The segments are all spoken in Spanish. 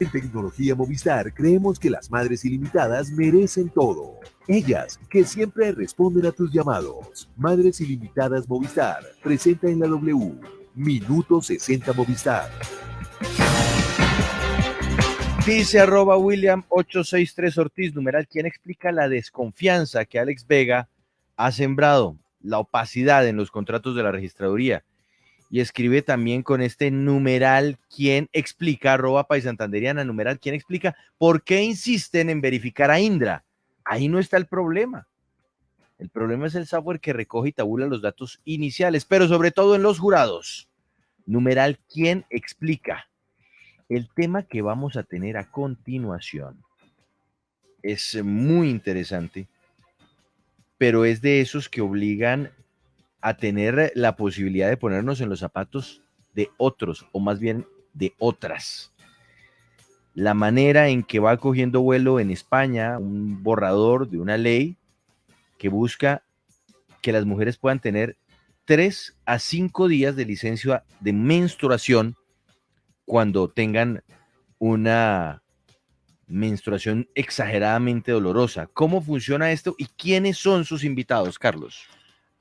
En Tecnología Movistar creemos que las madres ilimitadas merecen todo. Ellas, que siempre responden a tus llamados. Madres Ilimitadas Movistar, presenta en la W. Minuto 60 Movistar. Dice @William863 Ortiz, numeral, ¿quién explica la desconfianza que Alex Vega ha sembrado, la opacidad en los contratos de la registraduría? Y escribe también con este numeral, ¿quién explica? @Paisantanderiana, numeral, ¿quién explica? ¿Por qué insisten en verificar a Indra? Ahí no está el problema. El problema es el software que recoge y tabula los datos iniciales, pero sobre todo en los jurados. Numeral, ¿quién explica? El tema que vamos a tener a continuación es muy interesante, pero es de esos que obligan a tener la posibilidad de ponernos en los zapatos de otros, o más bien de otras. La manera en que va cogiendo vuelo en España un borrador de una ley que busca que las mujeres puedan tener 3 a 5 días de licencia de menstruación cuando tengan una menstruación exageradamente dolorosa. ¿Cómo funciona esto y quiénes son sus invitados, Carlos?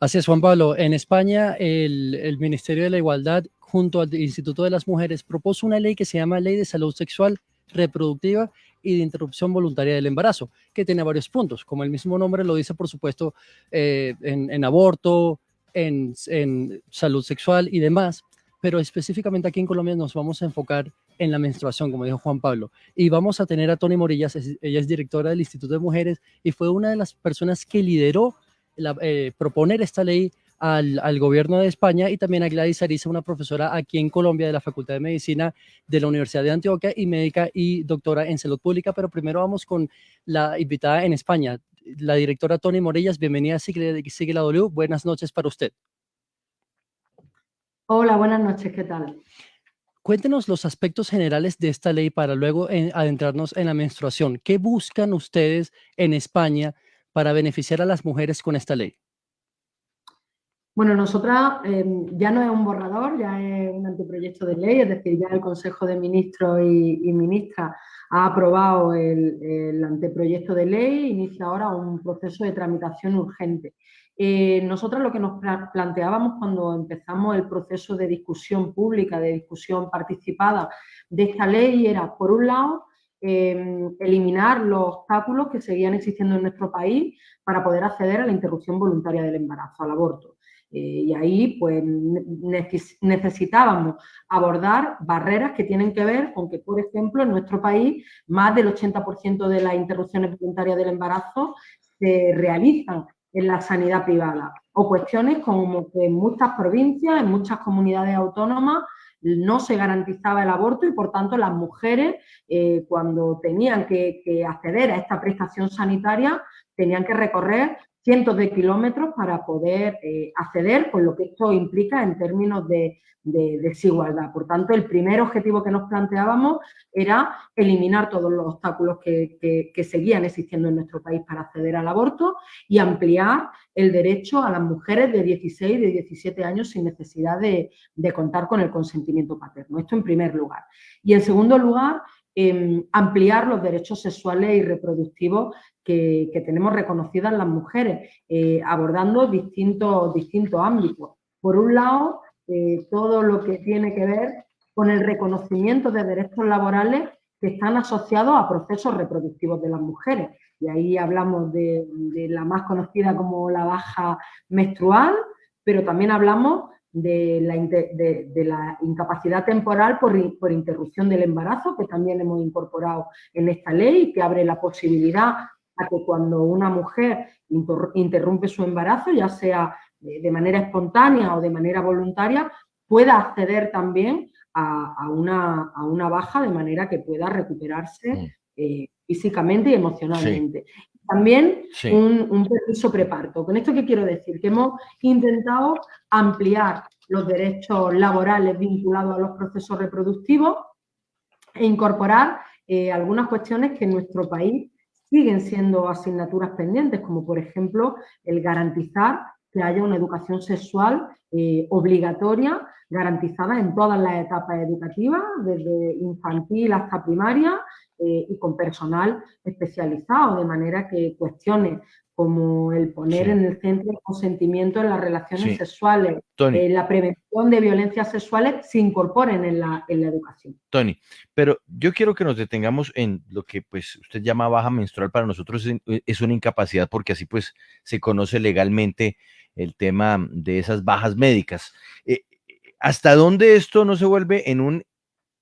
Así es, Juan Pablo. En España, el Ministerio de la Igualdad, junto al Instituto de las Mujeres, propuso una ley que se llama Ley de Salud Sexual, Reproductiva y de Interrupción Voluntaria del Embarazo, que tiene varios puntos, como el mismo nombre lo dice, por supuesto, en aborto, en salud sexual y demás, pero específicamente aquí en Colombia nos vamos a enfocar en la menstruación, como dijo Juan Pablo, y vamos a tener a Tony Morillas. Ella es directora del Instituto de Mujeres y fue una de las personas que lideró proponer esta ley al gobierno de España, y también a Gladys Ariza, una profesora aquí en Colombia de la Facultad de Medicina de la Universidad de Antioquia y médica y doctora en salud pública. Pero primero vamos con la invitada en España, la directora Tony Morillas. Bienvenida a Sigue la W. Buenas noches para usted. Hola, buenas noches, ¿qué tal? Cuéntenos los aspectos generales de esta ley para luego adentrarnos en la menstruación. ¿Qué buscan ustedes en España para beneficiar a las mujeres con esta ley? Bueno, nosotras ya no es un borrador, ya es un anteproyecto de ley, es decir, ya el Consejo de Ministros y Ministras ha aprobado el anteproyecto de ley, inicia ahora un proceso de tramitación urgente. Nosotras lo que nos planteábamos cuando empezamos el proceso de discusión pública, de discusión participada de esta ley era, por un lado, eliminar los obstáculos que seguían existiendo en nuestro país para poder acceder a la interrupción voluntaria del embarazo, al aborto. Y ahí pues necesitábamos abordar barreras que tienen que ver con que, por ejemplo, en nuestro país más del 80% de las interrupciones voluntarias del embarazo se realizan en la sanidad privada, o cuestiones como que en muchas provincias, en muchas comunidades autónomas no se garantizaba el aborto y, por tanto, las mujeres cuando tenían que acceder a esta prestación sanitaria tenían que recorrer cientos de kilómetros para poder acceder, con lo que esto implica en términos de desigualdad. Por tanto, el primer objetivo que nos planteábamos era eliminar todos los obstáculos que seguían existiendo en nuestro país para acceder al aborto y ampliar el derecho a las mujeres de 16, de 17 años sin necesidad de contar con el consentimiento paterno. Esto en primer lugar. Y en segundo lugar, ampliar los derechos sexuales y reproductivos que tenemos reconocidas las mujeres, abordando distintos ámbitos. Por un lado, todo lo que tiene que ver con el reconocimiento de derechos laborales que están asociados a procesos reproductivos de las mujeres. Y ahí hablamos de la más conocida como la baja menstrual, pero también hablamos de la incapacidad temporal por interrupción del embarazo, que también hemos incorporado en esta ley, que abre la posibilidad a que cuando una mujer interrumpe su embarazo, ya sea de manera espontánea o de manera voluntaria, pueda acceder también a una baja de manera que pueda recuperarse físicamente y emocionalmente. Sí. También sí. un permiso preparto. ¿Con esto qué quiero decir? Que hemos intentado ampliar los derechos laborales vinculados a los procesos reproductivos e incorporar algunas cuestiones que en nuestro país siguen siendo asignaturas pendientes, como por ejemplo el garantizar que haya una educación sexual obligatoria, garantizada en todas las etapas educativas, desde infantil hasta primaria, y con personal especializado, de manera que cuestiones como el poner en el centro el consentimiento en las relaciones sexuales, Tony, la prevención de violencias sexuales se incorporen en la educación. Tony, pero yo quiero que nos detengamos en lo que pues usted llama baja menstrual, para nosotros es una incapacidad, porque así pues se conoce legalmente el tema de esas bajas médicas. ¿Hasta dónde esto no se vuelve en un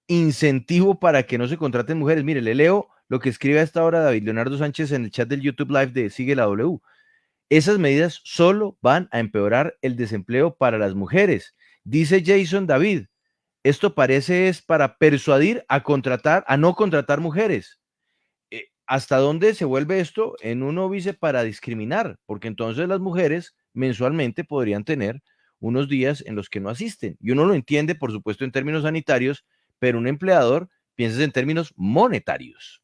incentivo para que no se contraten mujeres? Mire, le leo lo que escribe a esta hora David Leonardo Sánchez en el chat del YouTube Live de Sigue la W. Esas medidas solo van a empeorar el desempleo para las mujeres. Dice Jason David, esto parece es para persuadir a no contratar mujeres. ¿Hasta dónde se vuelve esto en un óbice para discriminar? Porque entonces las mujeres mensualmente podrían tener unos días en los que no asisten. Y uno lo entiende, por supuesto, en términos sanitarios, pero un empleador piensa en términos monetarios.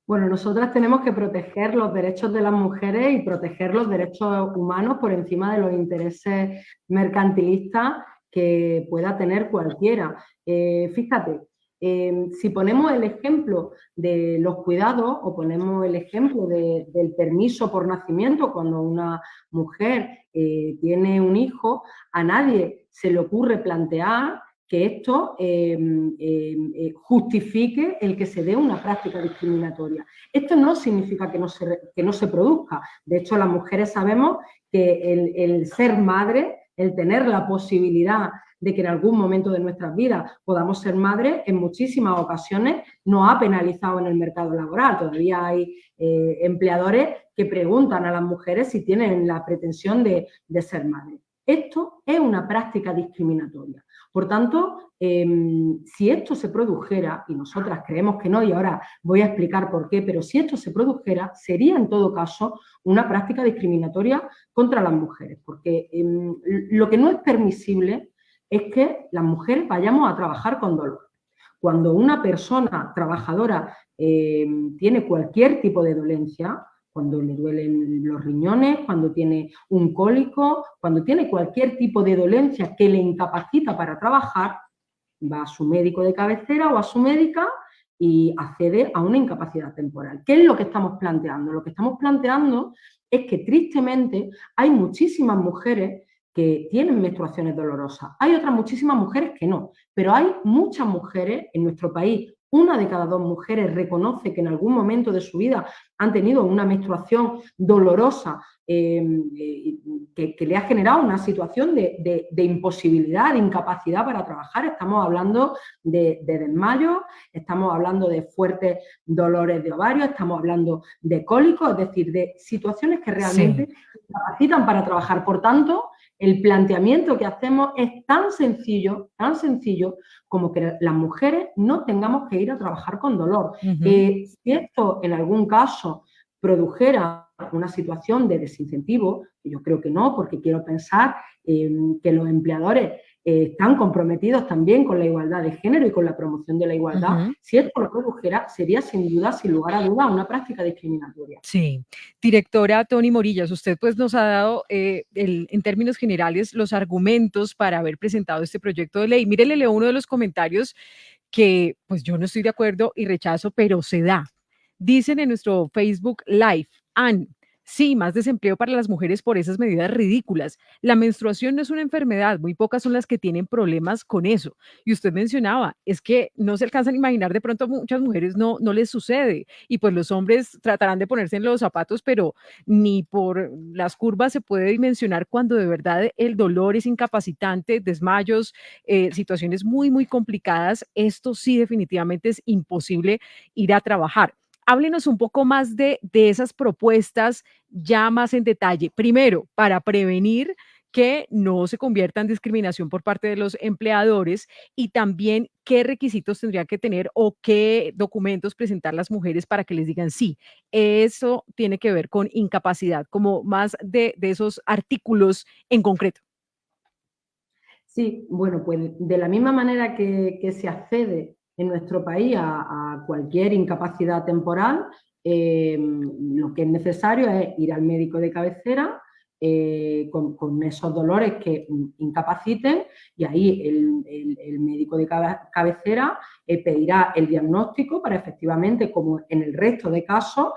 Bueno, nosotras tenemos que proteger los derechos de las mujeres y proteger los derechos humanos por encima de los intereses mercantilistas que pueda tener cualquiera. Fíjate, si ponemos el ejemplo de los cuidados o ponemos el ejemplo del permiso por nacimiento, cuando una mujer tiene un hijo, a nadie se le ocurre plantear que esto justifique el que se dé una práctica discriminatoria. Esto no significa que no se produzca. De hecho, las mujeres sabemos que el ser madre, el tener la posibilidad de que en algún momento de nuestras vidas podamos ser madres, en muchísimas ocasiones nos ha penalizado en el mercado laboral. Todavía hay empleadores que preguntan a las mujeres si tienen la pretensión de ser madres. Esto es una práctica discriminatoria. Por tanto, si esto se produjera, y nosotras creemos que no, y ahora voy a explicar por qué, pero si esto se produjera, sería en todo caso una práctica discriminatoria contra las mujeres, porque lo que no es permisible es que las mujeres vayamos a trabajar con dolor. Cuando una persona trabajadora tiene cualquier tipo de dolencia, cuando le duelen los riñones, cuando tiene un cólico, cuando tiene cualquier tipo de dolencia que le incapacita para trabajar, va a su médico de cabecera o a su médica y accede a una incapacidad temporal. ¿Qué es lo que estamos planteando? Lo que estamos planteando es que tristemente hay muchísimas mujeres que tienen menstruaciones dolorosas. Hay otras muchísimas mujeres que no, pero hay muchas mujeres en nuestro país. Una de cada dos mujeres reconoce que en algún momento de su vida han tenido una menstruación dolorosa que le ha generado una situación de imposibilidad, de incapacidad para trabajar. Estamos hablando de desmayos, estamos hablando de fuertes dolores de ovario, estamos hablando de cólicos, es decir, de situaciones que realmente incapacitan para trabajar. Por tanto, el planteamiento que hacemos es tan sencillo como que las mujeres no tengamos que ir a trabajar con dolor. Si esto en algún caso produjera una situación de desincentivo, que yo creo que no, porque quiero pensar que los empleadores están comprometidos también con la igualdad de género y con la promoción de la igualdad. Si esto lo produjera, sería sin duda, sin lugar a duda, una práctica discriminatoria. Sí. Directora Tony Morillas, usted pues nos ha dado en términos generales los argumentos para haber presentado este proyecto de ley. Mire, le leo uno de los comentarios que pues yo no estoy de acuerdo y rechazo, pero se da. Dicen en nuestro Facebook Live, sí, más desempleo para las mujeres por esas medidas ridículas. La menstruación no es una enfermedad, muy pocas son las que tienen problemas con eso. Y usted mencionaba, es que no se alcanzan a imaginar, de pronto a muchas mujeres no les sucede. Y pues los hombres tratarán de ponerse en los zapatos, pero ni por las curvas se puede dimensionar cuando de verdad el dolor es incapacitante, desmayos, situaciones muy, muy complicadas. Esto sí definitivamente es imposible ir a trabajar. Háblenos un poco más de esas propuestas ya más en detalle. Primero, para prevenir que no se convierta en discriminación por parte de los empleadores, y también qué requisitos tendría que tener o qué documentos presentar las mujeres para que les digan sí, eso tiene que ver con incapacidad, como más de esos artículos en concreto. Sí, bueno, pues de la misma manera que se accede en nuestro país a cualquier incapacidad temporal, lo que es necesario es ir al médico de cabecera, con esos dolores que incapaciten, y ahí el médico de cabecera pedirá el diagnóstico para efectivamente, como en el resto de casos,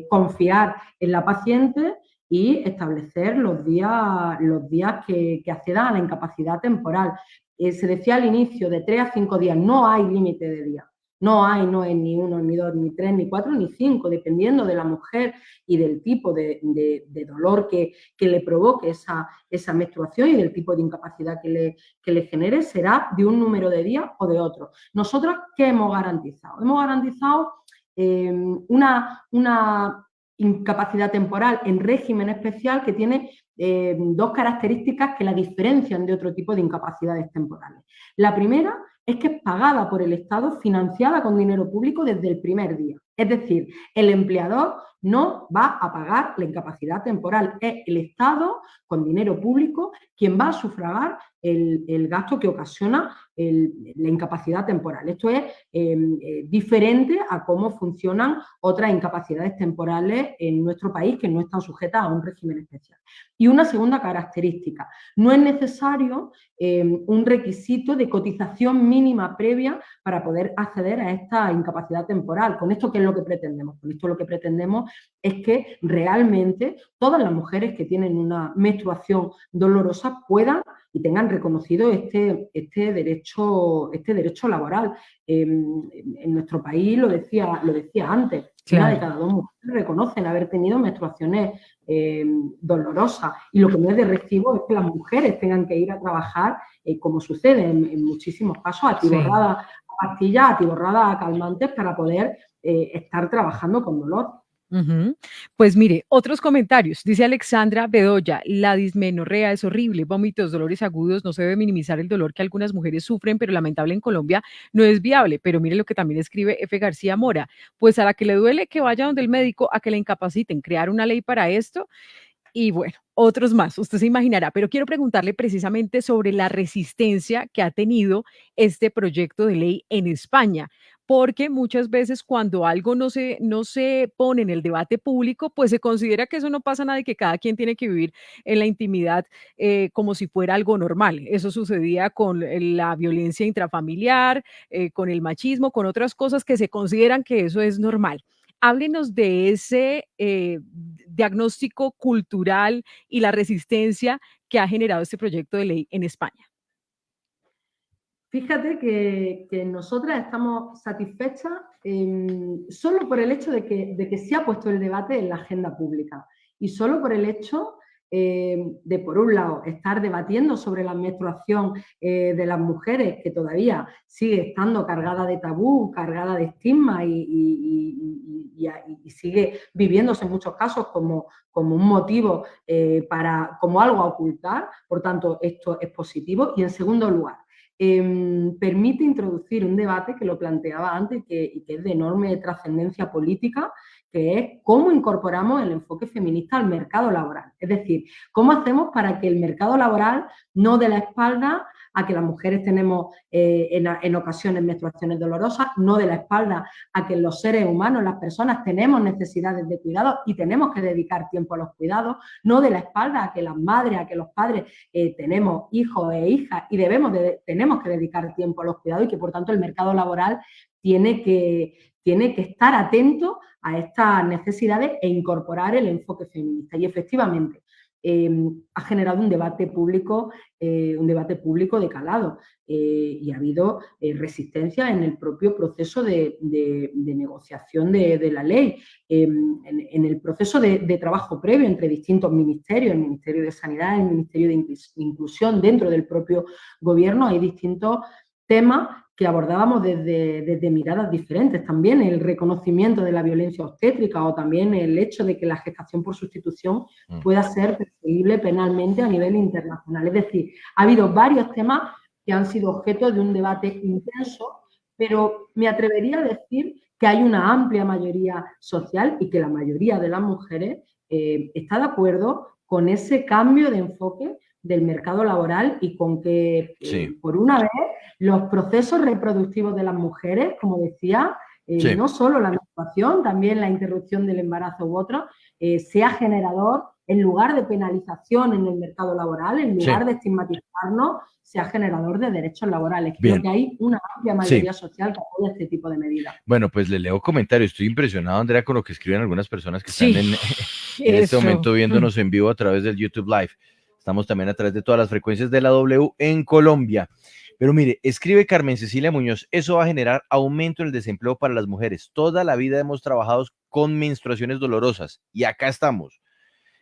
confiar en la paciente y establecer los días que accedan a la incapacidad temporal. Se decía al inicio, de 3 a 5 días, no hay límite de días. No es ni 1, ni 2, ni 3, ni 4, ni 5, dependiendo de la mujer y del tipo de dolor que le provoque esa menstruación y del tipo de incapacidad que le genere, será de un número de días o de otro. Nosotros, ¿qué hemos garantizado? Hemos garantizado una incapacidad temporal en régimen especial que tiene 2 características que la diferencian de otro tipo de incapacidades temporales. La primera es que es pagada por el Estado, financiada con dinero público desde el primer día. Es decir, el empleador no va a pagar la incapacidad temporal, es el Estado, con dinero público, quien va a sufragar el gasto que ocasiona la incapacidad temporal. Esto es diferente a cómo funcionan otras incapacidades temporales en nuestro país que no están sujetas a un régimen especial. Y una segunda característica, no es necesario un requisito de cotización mínima previa para poder acceder a esta incapacidad temporal. ¿Con esto qué es lo que pretendemos? Con esto lo que pretendemos es que realmente todas las mujeres que tienen una menstruación dolorosa puedan y tengan reconocido este derecho laboral. En nuestro país, lo decía antes, Claro. una de cada 2 mujeres reconocen haber tenido menstruaciones dolorosas, y lo que no es de recibo es que las mujeres tengan que ir a trabajar, como sucede en muchísimos casos, atiborradas a pastillas, atiborradas a calmantes para poder estar trabajando con dolor. Ujú. Pues mire, otros comentarios. Dice Alexandra Bedoya, la dismenorrea es horrible, vómitos, dolores agudos, no se debe minimizar el dolor que algunas mujeres sufren, pero lamentable en Colombia no es viable. Pero mire lo que también escribe F. García Mora, pues a la que le duele que vaya donde el médico a que la incapaciten, crear una ley para esto. Y bueno, otros más, usted se imaginará, pero quiero preguntarle precisamente sobre la resistencia que ha tenido este proyecto de ley en España, porque muchas veces cuando algo no se pone en el debate público, pues se considera que eso no pasa nada y que cada quien tiene que vivir en la intimidad como si fuera algo normal. Eso sucedía con la violencia intrafamiliar, con el machismo, con otras cosas que se consideran que eso es normal. Háblenos de ese diagnóstico cultural y la resistencia que ha generado este proyecto de ley en España. Fíjate que nosotras estamos satisfechas solo por el hecho de que se ha puesto el debate en la agenda pública, y solo por el hecho de, por un lado, estar debatiendo sobre la menstruación de las mujeres, que todavía sigue estando cargada de tabú, cargada de estigma y sigue viviéndose en muchos casos como un motivo como algo a ocultar. Por tanto, esto es positivo. Y en segundo lugar, permite introducir un debate que lo planteaba antes y que es de enorme trascendencia política, que es cómo incorporamos el enfoque feminista al mercado laboral. Es decir, cómo hacemos para que el mercado laboral no dé la espalda a que las mujeres tenemos en ocasiones menstruaciones dolorosas, no dé la espalda a que los seres humanos, las personas, tenemos necesidades de cuidado y tenemos que dedicar tiempo a los cuidados, no dé la espalda a que las madres, a que los padres tenemos hijos e hijas y tenemos que dedicar tiempo a los cuidados, y que por tanto el mercado laboral tiene que estar atento a estas necesidades e incorporar el enfoque feminista. Y efectivamente ha generado un debate público de calado, y ha habido resistencia en el propio proceso de negociación de la ley, en el proceso de trabajo previo entre distintos ministerios, el Ministerio de Sanidad, el Ministerio de Inclusión. Dentro del propio gobierno hay distintos temas que abordábamos desde miradas diferentes. También el reconocimiento de la violencia obstétrica, o también el hecho de que la gestación por sustitución pueda ser perseguible penalmente a nivel internacional. Es decir, ha habido varios temas que han sido objeto de un debate intenso, pero me atrevería a decir que hay una amplia mayoría social y que la mayoría de las mujeres está de acuerdo con ese cambio de enfoque del mercado laboral, y con que, por una vez, los procesos reproductivos de las mujeres, como decía, Sí. no solo la menstruación, también la interrupción del embarazo u otro, sea generador, en lugar de penalización en el mercado laboral, en lugar de estigmatizarnos, sea generador de derechos laborales. Creo Bien. que hay una amplia mayoría social que apoya este tipo de medidas. Bueno, pues le leo comentarios. Estoy impresionado, Andrea, con lo que escriben algunas personas que están en este eso. momento viéndonos en vivo a través del YouTube Live. Estamos también a través de todas las frecuencias de la W en Colombia. Pero mire, escribe Carmen Cecilia Muñoz, eso va a generar aumento en el desempleo para las mujeres. Toda la vida hemos trabajado con menstruaciones dolorosas y acá estamos.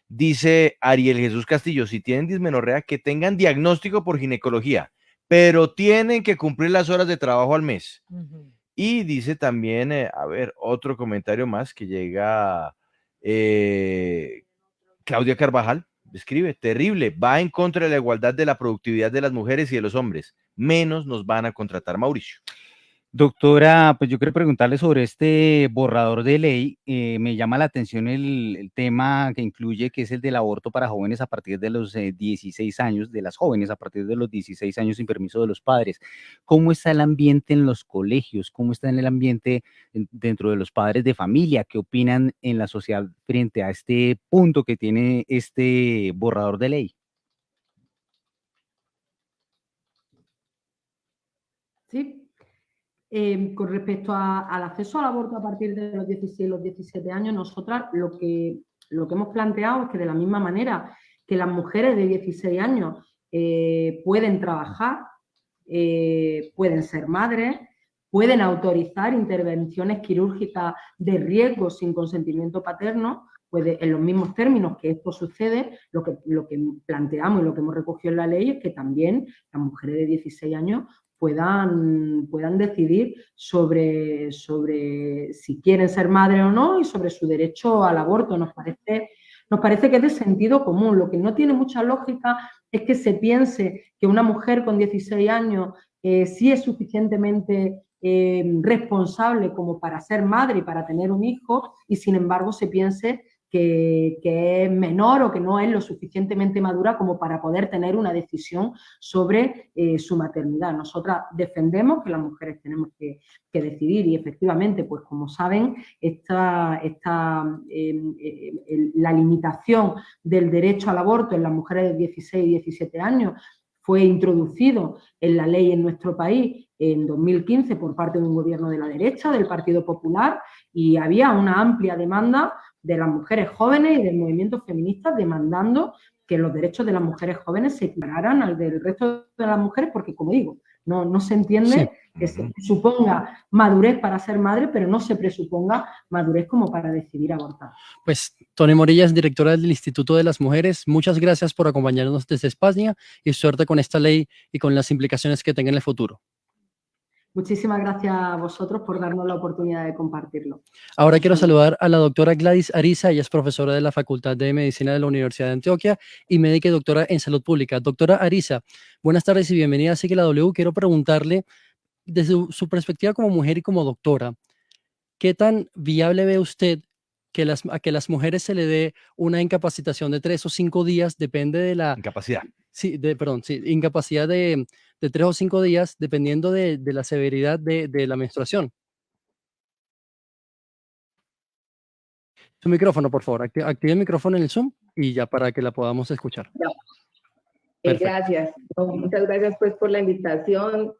Dice Ariel Jesús Castillo, si tienen dismenorrea, que tengan diagnóstico por ginecología, pero tienen que cumplir las horas de trabajo al mes. Y dice también, a ver, otro comentario más que llega, Claudia Carvajal, escribe, terrible, va en contra de la igualdad de la productividad de las mujeres y de los hombres, menos nos van a contratar, Mauricio. Doctora, pues yo quiero preguntarle sobre este borrador de ley. Me llama la atención el tema que incluye, que es el del aborto para jóvenes a partir de los 16 años, de las jóvenes a partir de los 16 años sin permiso de los padres. ¿Cómo está el ambiente en los colegios? ¿Cómo está en el ambiente dentro de los padres de familia? ¿Qué opinan en la sociedad frente a este punto que tiene este borrador de ley? Sí. Con respecto al acceso al aborto a partir de los 16 y los 17 años, nosotras lo que hemos planteado es que de la misma manera que las mujeres de 16 años pueden trabajar, pueden ser madres, pueden autorizar intervenciones quirúrgicas de riesgo sin consentimiento paterno, pues en los mismos términos que esto sucede, lo que planteamos y lo que hemos recogido en la ley es que también las mujeres de 16 años puedan decidir sobre si quieren ser madres o no y sobre su derecho al aborto. Nos parece que es de sentido común. Lo que no tiene mucha lógica es que se piense que una mujer con 16 años sí es suficientemente responsable como para ser madre y para tener un hijo, y sin embargo se piense que es menor o que no es lo suficientemente madura como para poder tener una decisión sobre su maternidad. Nosotras defendemos que las mujeres tenemos que decidir y efectivamente, pues como saben, la limitación del derecho al aborto en las mujeres de 16 y 17 años fue introducido en la ley en nuestro país en 2015 por parte de un gobierno de la derecha, del Partido Popular, y había una amplia demanda de las mujeres jóvenes y del movimiento feminista demandando que los derechos de las mujeres jóvenes se equipararan al del resto de las mujeres, porque, como digo, no se entiende que se suponga madurez para ser madre, pero no se presuponga madurez como para decidir abortar. Pues Toni Morillas, directora del Instituto de las Mujeres, muchas gracias por acompañarnos desde España y suerte con esta ley y con las implicaciones que tenga en el futuro. Muchísimas gracias a vosotros por darnos la oportunidad de compartirlo. Ahora quiero saludar a la doctora Gladys Ariza, ella es profesora de la Facultad de Medicina de la Universidad de Antioquia y médica y doctora en salud pública. Doctora Ariza, buenas tardes y bienvenida a Sigue la W. Quiero preguntarle, desde su perspectiva como mujer y como doctora, ¿qué tan viable ve usted a que las mujeres se le dé una incapacitación de 3 o 5 días, depende de la... Incapacidad. Sí, incapacidad de 3 o 5 días, dependiendo de la severidad de la menstruación? Su micrófono, por favor. Active el micrófono en el Zoom y ya para que la podamos escuchar. Ya. Perfecto. Gracias. Muchas gracias pues por la invitación.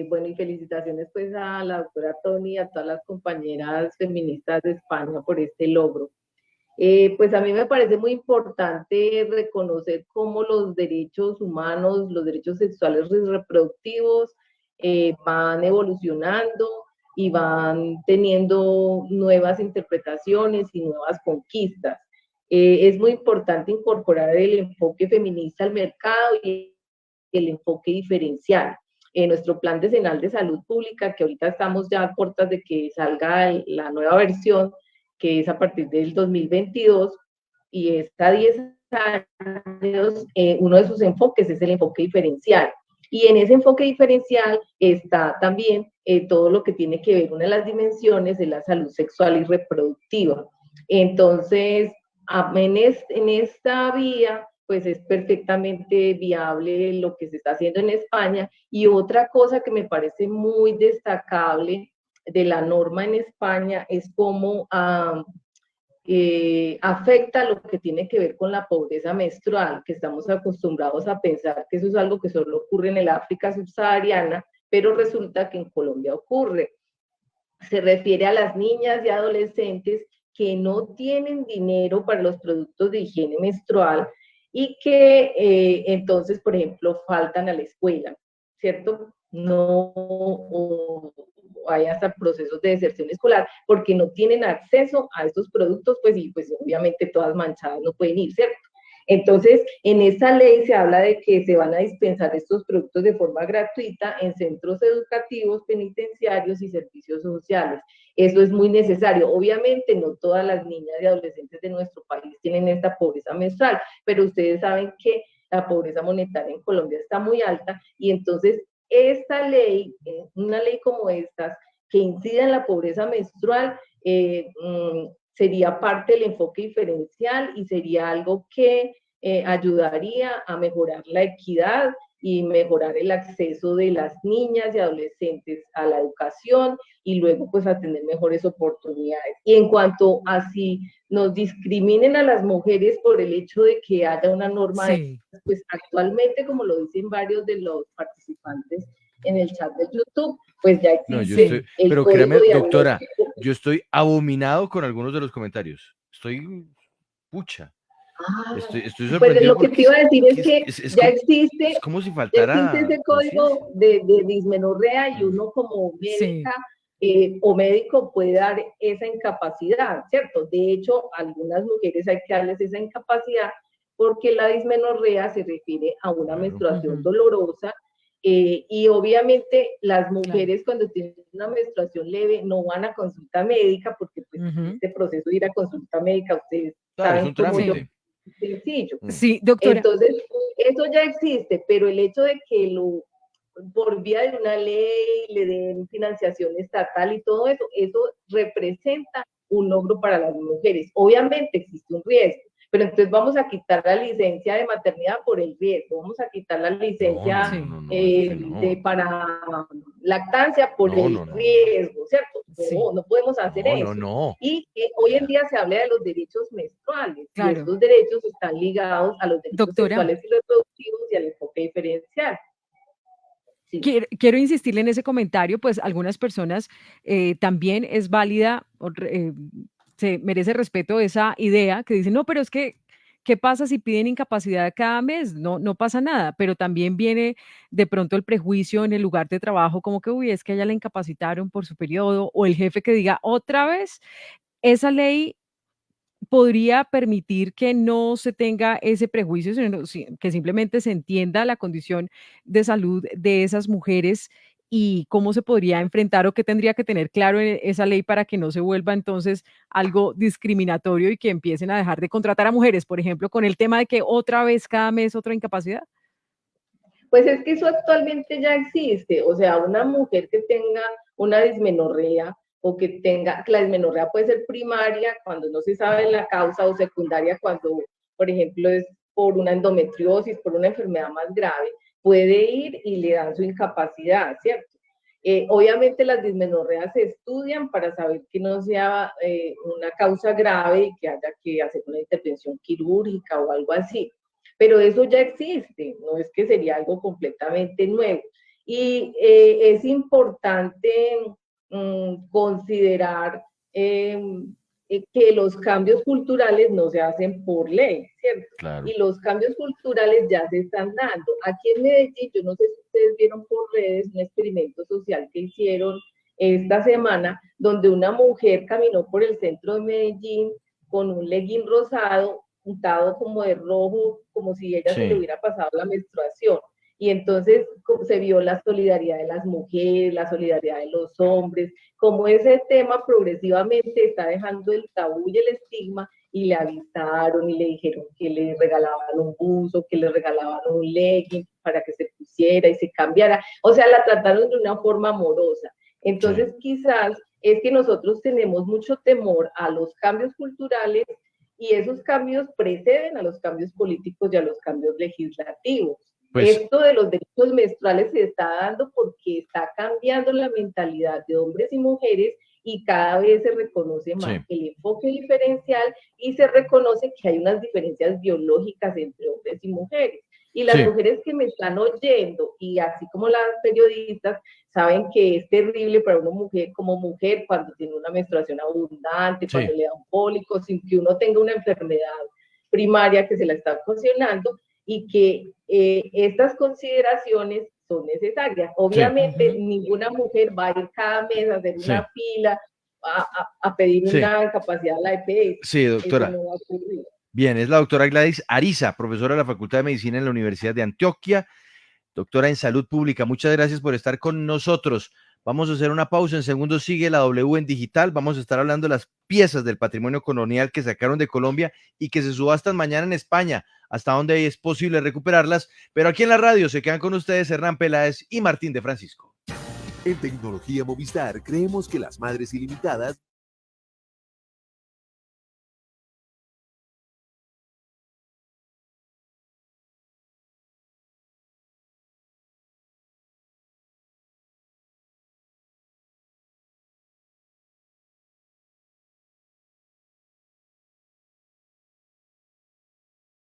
Bueno, y felicitaciones pues a la doctora Toni y a todas las compañeras feministas de España por este logro. Pues a mí me parece muy importante reconocer cómo los derechos humanos, los derechos sexuales y reproductivos van evolucionando y van teniendo nuevas interpretaciones y nuevas conquistas. Es muy importante incorporar el enfoque feminista al mercado y el enfoque diferencial. En nuestro plan decenal de salud pública, que ahorita estamos ya a puertas de que salga la nueva versión, que es a partir del 2022, y está a 10 años, uno de sus enfoques es el enfoque diferencial. Y en ese enfoque diferencial está también todo lo que tiene que ver, una de las dimensiones de la salud sexual y reproductiva. Entonces, en esta vía, pues es perfectamente viable lo que se está haciendo en España. Y otra cosa que me parece muy destacable de la norma en España es cómo afecta lo que tiene que ver con la pobreza menstrual, que estamos acostumbrados a pensar que eso es algo que solo ocurre en el África subsahariana, pero resulta que en Colombia ocurre. Se refiere a las niñas y adolescentes que no tienen dinero para los productos de higiene menstrual y que entonces, por ejemplo, faltan a la escuela, ¿cierto? No, o hay hasta procesos de deserción escolar porque no tienen acceso a estos productos, pues, y pues obviamente todas manchadas no pueden ir, ¿cierto? Entonces, en esta ley se habla de que se van a dispensar estos productos de forma gratuita en centros educativos, penitenciarios y servicios sociales. Eso es muy necesario. Obviamente, no todas las niñas y adolescentes de nuestro país tienen esta pobreza menstrual, pero ustedes saben que la pobreza monetaria en Colombia está muy alta y entonces esta ley, una ley como estas, que incida en la pobreza menstrual, sería parte del enfoque diferencial y sería algo que ayudaría a mejorar la equidad y mejorar el acceso de las niñas y adolescentes a la educación y luego pues a tener mejores oportunidades. Y en cuanto a si nos discriminen a las mujeres por el hecho de que haya una norma, Sí. pues actualmente, como lo dicen varios de los participantes en el chat de YouTube, pues ya No, yo existe estoy, pero código créame, de doctora, yo estoy abominado con algunos de los comentarios. Estoy, pucha, estoy Pues sorprendido lo que te porque iba a decir es es, que es ya como, existe, es como si ya existe faltara ese conciencia. código de dismenorrea y uno como Sí. médica o médico puede dar esa incapacidad, ¿cierto? De hecho, a algunas mujeres hay que darles esa incapacidad porque la dismenorrea se refiere a una Claro. menstruación dolorosa y obviamente las Claro. mujeres cuando tienen una menstruación leve no van a consulta médica porque pues este proceso de ir a consulta médica, ustedes Claro, es saben un cómo yo, trámite. sencillo. Sí, doctora. Entonces, eso ya existe, pero el hecho de que por vía de una ley le den financiación estatal y todo eso, eso representa un logro para las mujeres. Obviamente existe un riesgo, pero entonces vamos a quitar la licencia de maternidad por el riesgo, vamos a quitar la licencia para lactancia por el riesgo, ¿cierto? No, no podemos hacer eso. Y hoy en día se habla de los derechos menstruales, y estos derechos están ligados a los derechos sexuales y reproductivos y al enfoque diferencial. Sí. Quiero insistirle en ese comentario, pues algunas personas también es válida, se merece respeto esa idea que dicen, no, pero es que, ¿qué pasa si piden incapacidad cada mes? No, no pasa nada, pero también viene de pronto el prejuicio en el lugar de trabajo, como que, uy, es que a ella la incapacitaron por su periodo, o el jefe que diga, otra vez, esa ley podría permitir que no se tenga ese prejuicio, sino que simplemente se entienda la condición de salud de esas mujeres y cómo se podría enfrentar o qué tendría que tener claro esa ley para que no se vuelva entonces algo discriminatorio y que empiecen a dejar de contratar a mujeres, por ejemplo, con el tema de que otra vez cada mes otra incapacidad. Pues es que eso actualmente ya existe, o sea, una mujer que tenga una dismenorrea o que la dismenorrea puede ser primaria cuando no se sabe la causa o secundaria cuando, por ejemplo, es por una endometriosis, por una enfermedad más grave, puede ir y le dan su incapacidad, ¿cierto? Obviamente las dismenorreas se estudian para saber que no sea una causa grave y que haya que hacer una intervención quirúrgica o algo así. Pero eso ya existe, no es que sería algo completamente nuevo. Y es importante considerar que los cambios culturales no se hacen por ley, ¿cierto? Claro. Y los cambios culturales ya se están dando. Aquí en Medellín, yo no sé si ustedes vieron por redes un experimento social que hicieron esta semana, donde una mujer caminó por el centro de Medellín con un legging rosado, untado como de rojo, como si ella se le hubiera pasado la menstruación. Y entonces se vio la solidaridad de las mujeres, la solidaridad de los hombres, como ese tema progresivamente está dejando el tabú y el estigma, y le avisaron y le dijeron que le regalaban un buzo, que le regalaban un legging para que se pusiera y se cambiara. O sea, la trataron de una forma amorosa. Entonces, quizás es que nosotros tenemos mucho temor a los cambios culturales y esos cambios preceden a los cambios políticos y a los cambios legislativos. Pues, Esto de los derechos menstruales se está dando porque está cambiando la mentalidad de hombres y mujeres y cada vez se reconoce más sí, el enfoque diferencial y se reconoce que hay unas diferencias biológicas entre hombres y mujeres. Y las sí, mujeres que me están oyendo, y así como las periodistas, saben que es terrible para una mujer como mujer cuando tiene una menstruación abundante, sí, cuando le da un cólico, sin que uno tenga una enfermedad primaria que se la está ocasionando, y que estas consideraciones son necesarias. sí, Obviamente, ninguna mujer va a ir cada mes a hacer sí, una fila a pedir sí, una capacidad de la EPS. sí, Eso doctora. no va a ocurrir. Bien, es la doctora Gladys Ariza, profesora de la Facultad de Medicina en la Universidad de Antioquia, doctora en Salud Pública. Muchas gracias por estar con nosotros. Vamos a hacer una pausa. En segundos sigue la W en digital. Vamos a estar hablando de las piezas del patrimonio colonial que sacaron de Colombia y que se subastan mañana en España, hasta donde es posible recuperarlas. Pero aquí en la radio se quedan con ustedes Hernán Peláez y Martín de Francisco. En Tecnología Movistar creemos que las madres ilimitadas